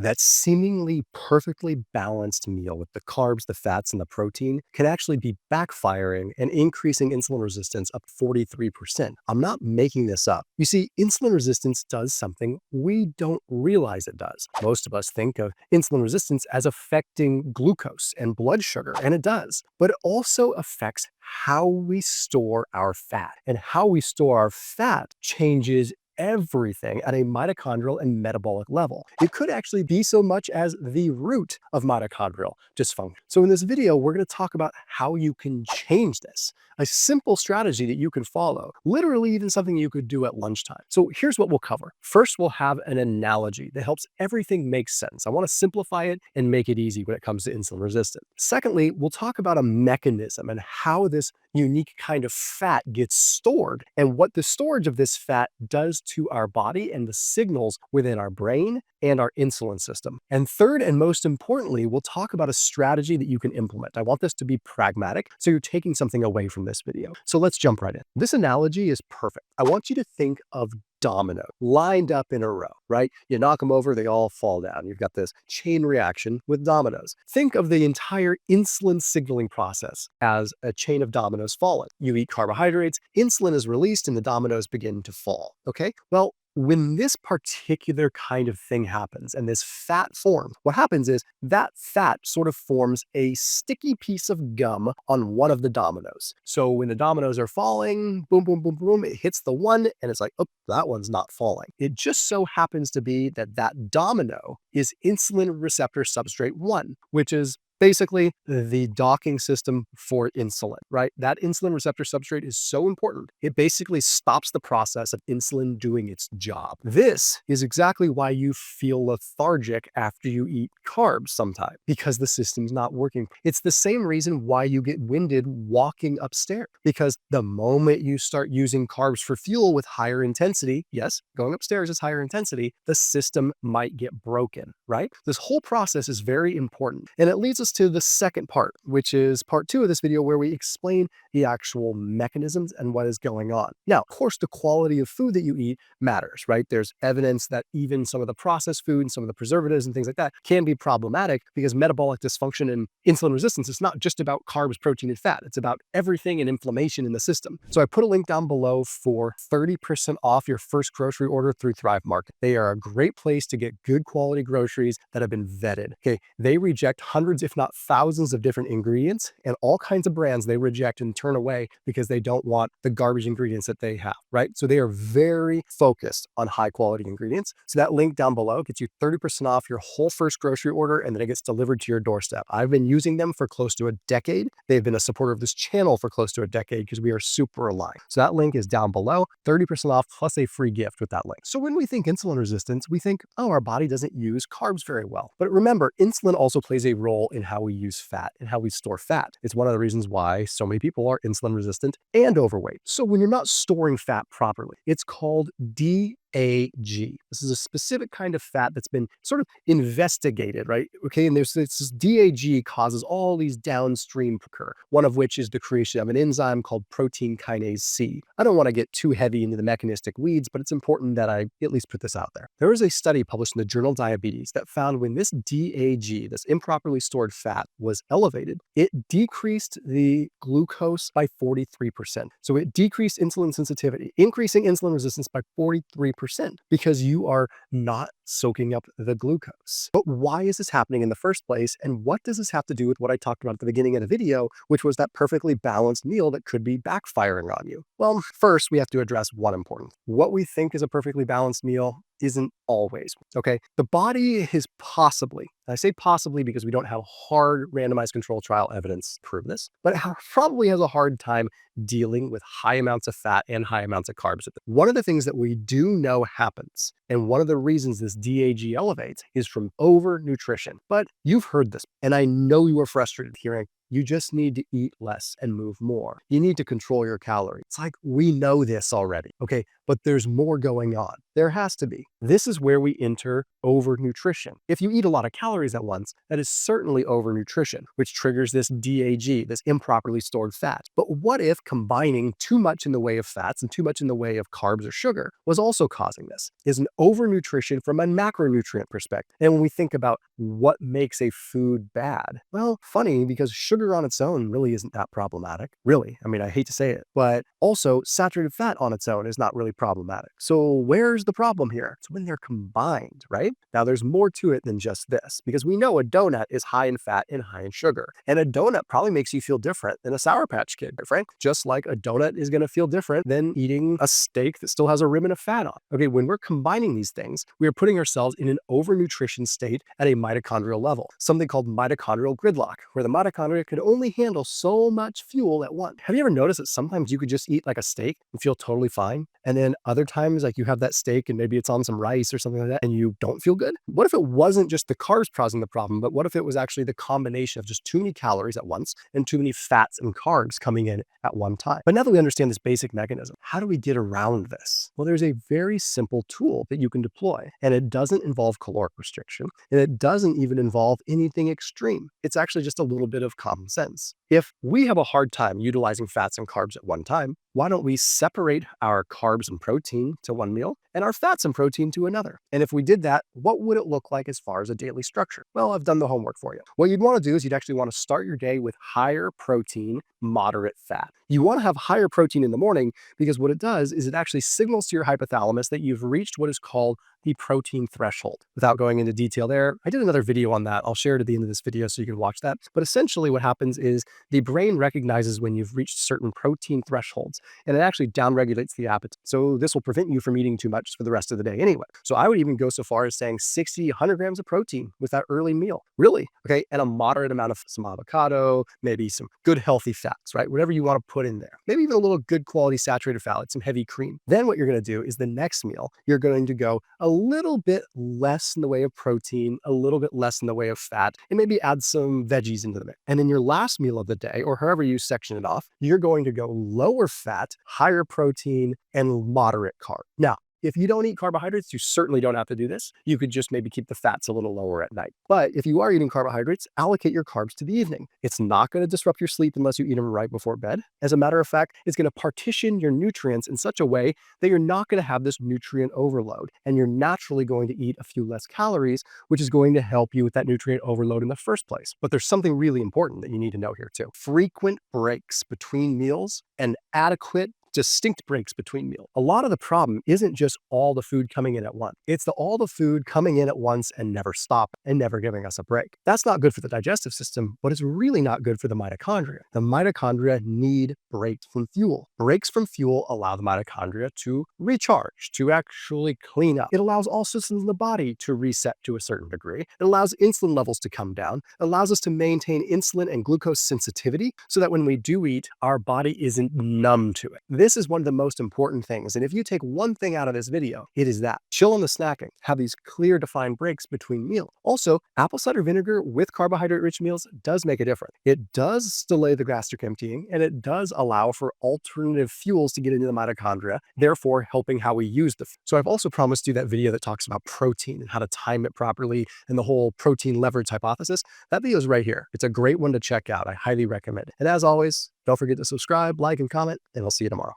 That seemingly perfectly balanced meal with the carbs, the fats, and the protein can actually be backfiring and increasing insulin resistance up 43%. I'm not making this up. You see, insulin resistance does something we don't realize it does. Most of us think of insulin resistance as affecting glucose and blood sugar, and it does. But it also affects how we store our fat. And how we store our fat changes everything at a mitochondrial and metabolic level. It could actually be so much as the root of mitochondrial dysfunction. So in this video, we're going to talk about how you can change this. A simple strategy that you can follow, literally even something you could do at lunchtime. So here's what we'll cover. First, we'll have an analogy that helps everything make sense. I want to simplify it and make it easy when it comes to insulin resistance. Secondly, we'll talk about a mechanism and how this unique kind of fat gets stored and what the storage of this fat does to our body and the signals within our brain and our insulin system. And third, and most importantly, we'll talk about a strategy that you can implement. I want this to be pragmatic, so you're taking something away from this video. So let's jump right in. This analogy is perfect. I want you to think of domino lined up in a row, right? You knock them over, they all fall down. You've got this chain reaction with dominoes. Think of the entire insulin signaling process as a chain of dominoes falling. You eat carbohydrates, insulin is released, and the dominoes begin to fall, okay? Well, when this particular kind of thing happens and this fat forms, what happens is that fat sort of forms a sticky piece of gum on one of the dominoes. So when the dominoes are falling, boom, boom, boom, boom, it hits the one and it's like, oh, that one's not falling. It just so happens to be that that domino is insulin receptor substrate 1, which is basically the docking system for insulin, right? That insulin receptor substrate is so important. It basically stops the process of insulin doing its job. This is exactly why you feel lethargic after you eat carbs sometimes, because the system's not working. It's the same reason why you get winded walking upstairs, because the moment you start using carbs for fuel with higher intensity, yes, going upstairs is higher intensity, the system might get broken, right? This whole process is very important. And it leads us to the second part, which is part 2 of this video, where we explain the actual mechanisms and what is going on. Now, of course, the quality of food that you eat matters, right? There's evidence that even some of the processed food and some of the preservatives and things like that can be problematic, because metabolic dysfunction and insulin resistance is not just about carbs, protein, and fat. It's about everything and inflammation in the system. So I put a link down below for 30% off your first grocery order through Thrive Market. They are a great place to get good quality groceries that have been vetted. Okay, they reject hundreds, if not thousands, of different ingredients, and all kinds of brands they reject and turn away because they don't want the garbage ingredients that they have, right? So they are very focused on high quality ingredients. So that link down below gets you 30% off your whole first grocery order, and then it gets delivered to your doorstep. I've been using them for close to a decade. They've been a supporter of this channel for close to a decade because we are super aligned. So that link is down below, 30% off plus a free gift with that link. So when we think insulin resistance, we think, oh, our body doesn't use carbs very well. But remember, insulin also plays a role in how we use fat and how we store fat. It's one of the reasons why so many people are insulin resistant and overweight. So when you're not storing fat properly, it's called DAG. This is a specific kind of fat that's been sort of investigated, right? Okay, and there's this DAG causes all these downstream occur, one of which is the creation of an enzyme called protein kinase C. I don't want to get too heavy into the mechanistic weeds, but it's important that I at least put this out there. There was a study published in the journal Diabetes that found when this DAG, this improperly stored fat, was elevated, it decreased the glucose by 43%. So it decreased insulin sensitivity, increasing insulin resistance by 43%, because you are not soaking up the glucose. But why is this happening in the first place? And what does this have to do with what I talked about at the beginning of the video, which was that perfectly balanced meal that could be backfiring on you? Well, first we have to address one important. What we think is a perfectly balanced meal isn't always, okay? The body is possibly, I say possibly because we don't have hard randomized control trial evidence to prove this, but it probably has a hard time dealing with high amounts of fat and high amounts of carbs. One of the things that we do know happens, and one of the reasons this DAG elevates, is from overnutrition. But you've heard this, and I know you are frustrated hearing, you just need to eat less and move more. You need to control your calories. It's like, we know this already, okay? But there's more going on. There has to be. This is where we enter overnutrition. If you eat a lot of calories at once, that is certainly overnutrition, which triggers this DAG, this improperly stored fat. But what if combining too much in the way of fats and too much in the way of carbs or sugar was also causing this? Is an overnutrition from a macronutrient perspective. And when we think about what makes a food bad, well, funny, because sugar on its own really isn't that problematic. Really, I mean, I hate to say it, but also saturated fat on its own is not really problematic. So where's the problem here? It's when they're combined, right? Now there's more to it than just this, because we know a donut is high in fat and high in sugar. And a donut probably makes you feel different than a Sour Patch Kid, right, Frank? Just like a donut is going to feel different than eating a steak that still has a ribbon of fat on. Okay, when we're combining these things, we are putting ourselves in an overnutrition state at a mitochondrial level, something called mitochondrial gridlock, where the mitochondria could only handle so much fuel at once. Have you ever noticed that sometimes you could just eat like a steak and feel totally fine? And then other times, like you have that steak and maybe it's on some rice or something like that and you don't feel good? What if it wasn't just the carbs causing the problem, but what if it was actually the combination of just too many calories at once and too many fats and carbs coming in at one time? But now that we understand this basic mechanism, how do we get around this? Well, there's a very simple tool that you can deploy, and it doesn't involve caloric restriction, and it doesn't even involve anything extreme. It's actually just a little bit of common sense. If we have a hard time utilizing fats and carbs at one time, why don't we separate our carbs and protein to one meal and our fats and protein to another? And if we did that, what would it look like as far as a daily structure? Well, I've done the homework for you. What you'd want to do is you'd actually want to start your day with higher protein, moderate fat. You want to have higher protein in the morning because what it does is it actually signals to your hypothalamus that you've reached what is called the protein threshold. Without going into detail there, I did another video on that. I'll share it at the end of this video so you can watch that. But essentially what happens is the brain recognizes when you've reached certain protein thresholds, and it actually downregulates the appetite. So this will prevent you from eating too much for the rest of the day anyway. So I would even go so far as saying 60, 100 grams of protein with that early meal. Really? Okay. And a moderate amount of some avocado, maybe some good healthy fats, right? Whatever you want to put in there. Maybe even a little good quality saturated fat, like some heavy cream. Then what you're going to do is the next meal, you're going to go a little bit less in the way of protein, a little bit less in the way of fat, and maybe add some veggies into the mix. And then your last meal of the day, or however you section it off, you're going to go lower fat, higher protein, and moderate carb. Now, if you don't eat carbohydrates, you certainly don't have to do this. You could just maybe keep the fats a little lower at night. But if you are eating carbohydrates, allocate your carbs to the evening. It's not going to disrupt your sleep unless you eat them right before bed. As a matter of fact, it's going to partition your nutrients in such a way that you're not going to have this nutrient overload. And you're naturally going to eat a few less calories, which is going to help you with that nutrient overload in the first place. But there's something really important that you need to know here too. Frequent breaks between meals and adequate distinct breaks between meals. A lot of the problem isn't just all the food coming in at once. It's all the food coming in at once and never stop and never giving us a break. That's not good for the digestive system, but it's really not good for the mitochondria. The mitochondria need breaks from fuel. Breaks from fuel allow the mitochondria to recharge, to actually clean up. It allows all systems in the body to reset to a certain degree. It allows insulin levels to come down. It allows us to maintain insulin and glucose sensitivity so that when we do eat, our body isn't numb to it. This is one of the most important things. And if you take one thing out of this video, it is that. Chill on the snacking. Have these clear defined breaks between meals. Also, apple cider vinegar with carbohydrate-rich meals does make a difference. It does delay the gastric emptying, and it does allow for alternative fuels to get into the mitochondria, therefore helping how we use the food. So I've also promised you that video that talks about protein and how to time it properly and the whole protein leverage hypothesis. That video is right here. It's a great one to check out. I highly recommend it. And as always, don't forget to subscribe, like, and comment, and I'll see you tomorrow.